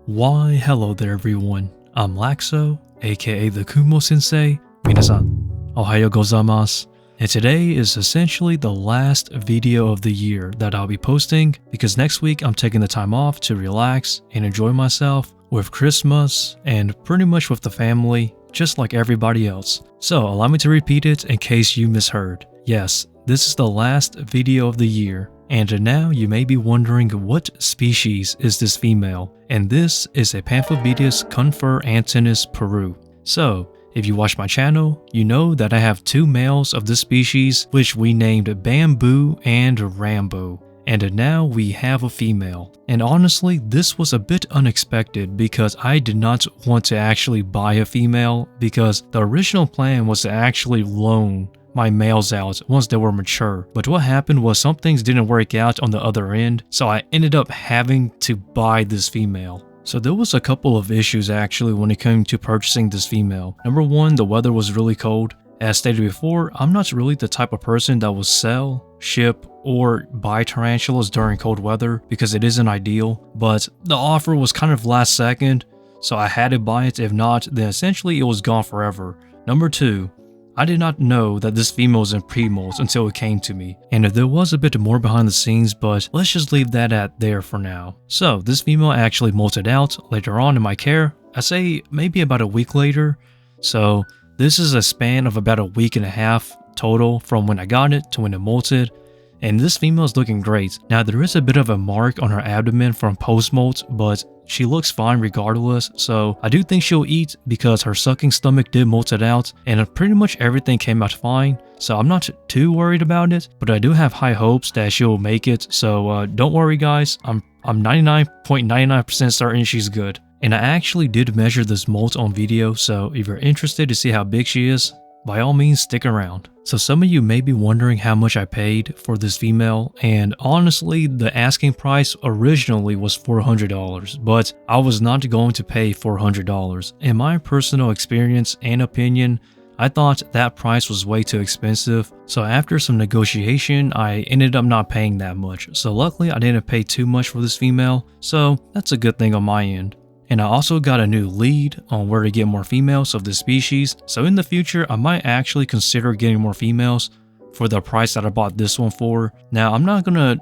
Why, hello there everyone. I'm Laxow, aka the Kumo Sensei. Minasan, ohayo gozaimasu. And today is essentially the last video of the year that I'll be posting because next week I'm taking the time off to relax and enjoy myself with Christmas and pretty much with the family, just like everybody else. So allow me to repeat it in case you misheard. Yes, this is the last video of the year. And now you may be wondering what species is this female, and this is a Pamphobeteus confer antinous Peru. So, if you watch my channel, you know that I have two males of this species which we named Bamboo and Rambo. And now we have a female. And honestly, this was a bit unexpected because I did not want to actually buy a female because the original plan was to actually loan my males out once they were mature. But what happened was some things didn't work out on the other end, so I ended up having to buy this female. So there was a couple of issues actually when it came to purchasing this female. Number one, the weather was really cold. As stated before, I'm not really the type of person that will sell, ship, or buy tarantulas during cold weather because it isn't ideal, but the offer was kind of last second, so I had to buy it. If not, then essentially it was gone forever. Number two, I did not know that this female was in pre-molts until it came to me, and there was a bit more behind the scenes, but let's just leave that at there for now. So this female actually molted out later on in my care. I say maybe about a week later, so this is a span of about a week and a half total from when I got it to when it molted, and this female is looking great. Now there is a bit of a mark on her abdomen from post-molt, but she looks fine regardless, so I do think she'll eat because her sucking stomach did molt it out and pretty much everything came out fine, so I'm not too worried about it, but I do have high hopes that she'll make it, so don't worry guys, I'm 99.99% certain she's good. And I actually did measure this molt on video, so if you're interested to see how big she is, by all means stick around. So some of you may be wondering how much I paid for this female, and honestly the asking price originally was $400, but I was not going to pay $400. In my personal experience and opinion, I thought that price was way too expensive, so after some negotiation I ended up not paying that much. So luckily I didn't pay too much for this female, so that's a good thing on my end. And I also got a new lead on where to get more females of this species, so in the future I might actually consider getting more females for the price that I bought this one for. Now I'm not gonna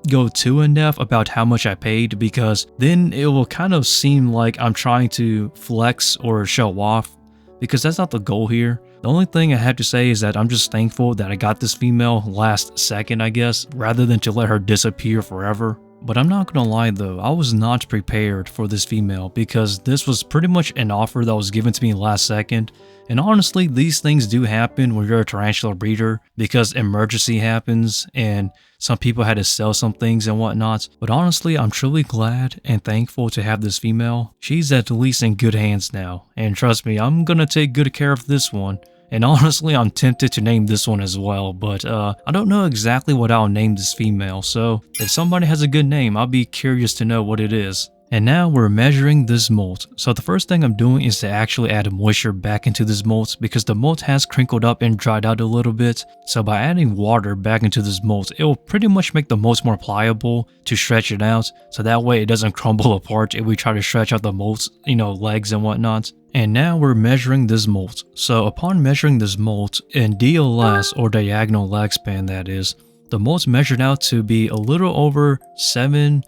go too in depth about how much I paid because then it will kind of seem like I'm trying to flex or show off, because that's not the goal here. The only thing I have to say is that I'm just thankful that I got this female last second, I guess, rather than to let her disappear forever. But I'm not gonna lie though, I was not prepared for this female because this was pretty much an offer that was given to me last second. And honestly, these things do happen when you're a tarantula breeder because emergency happens and some people had to sell some things and whatnot. But honestly, I'm truly glad and thankful to have this female. She's at least in good hands now. And trust me, I'm gonna take good care of this one. And honestly, I'm tempted to name this one as well, but I don't know exactly what I'll name this female, so if somebody has a good name, I'll be curious to know what it is. And now we're measuring this molt. So the first thing I'm doing is to actually add moisture back into this molt because the molt has crinkled up and dried out a little bit. So by adding water back into this molt, it will pretty much make the molt more pliable to stretch it out. So that way it doesn't crumble apart if we try to stretch out the molt's, legs and whatnot. And now we're measuring this molt. So upon measuring this molt in DLS or diagonal leg span that is, the molt measured out to be a little over 7¼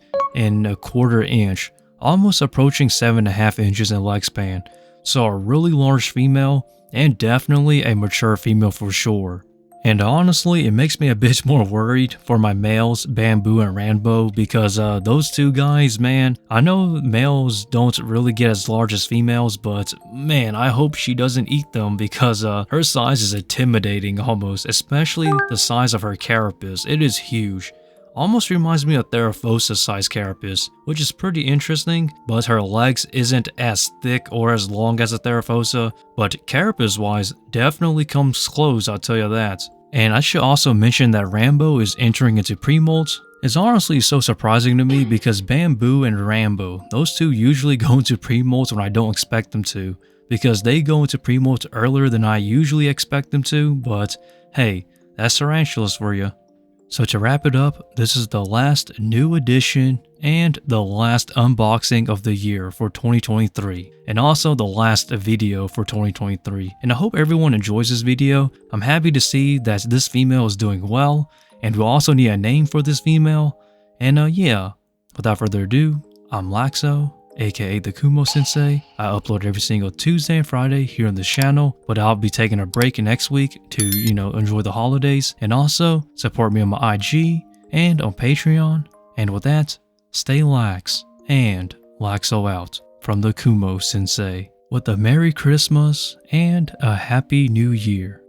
inch, almost approaching 7.5 inches in leg span. So a really large female and definitely a mature female for sure. And honestly, it makes me a bit more worried for my males, Bamboo and Rambo, because those two guys, man, I know males don't really get as large as females, but man, I hope she doesn't eat them because her size is intimidating almost, especially the size of her carapace. It is huge. Almost reminds me of Theraphosa size carapace, which is pretty interesting, but her legs isn't as thick or as long as a Theraphosa, but carapace wise definitely comes close, I'll tell you that. And I should also mention that Rambo is entering into pre-molt. It's honestly so surprising to me because Bamboo and Rambo, those two usually go into pre-molt when I don't expect them to, because they go into pre-molt earlier than I usually expect them to, but hey, that's tarantulas for you. So to wrap it up, this is the last new edition and the last unboxing of the year for 2023, and also the last video for 2023. And I hope everyone enjoys this video. I'm happy to see that this female is doing well, and we also need a name for this female. And yeah, without further ado, I'm Laxow, aka the Kumo Sensei. I upload every single Tuesday and Friday here on this channel, but I'll be taking a break next week to, enjoy the holidays, and also support me on my IG and on Patreon. And with that, stay lax and Laxow out from the Kumo Sensei with a Merry Christmas and a Happy New Year.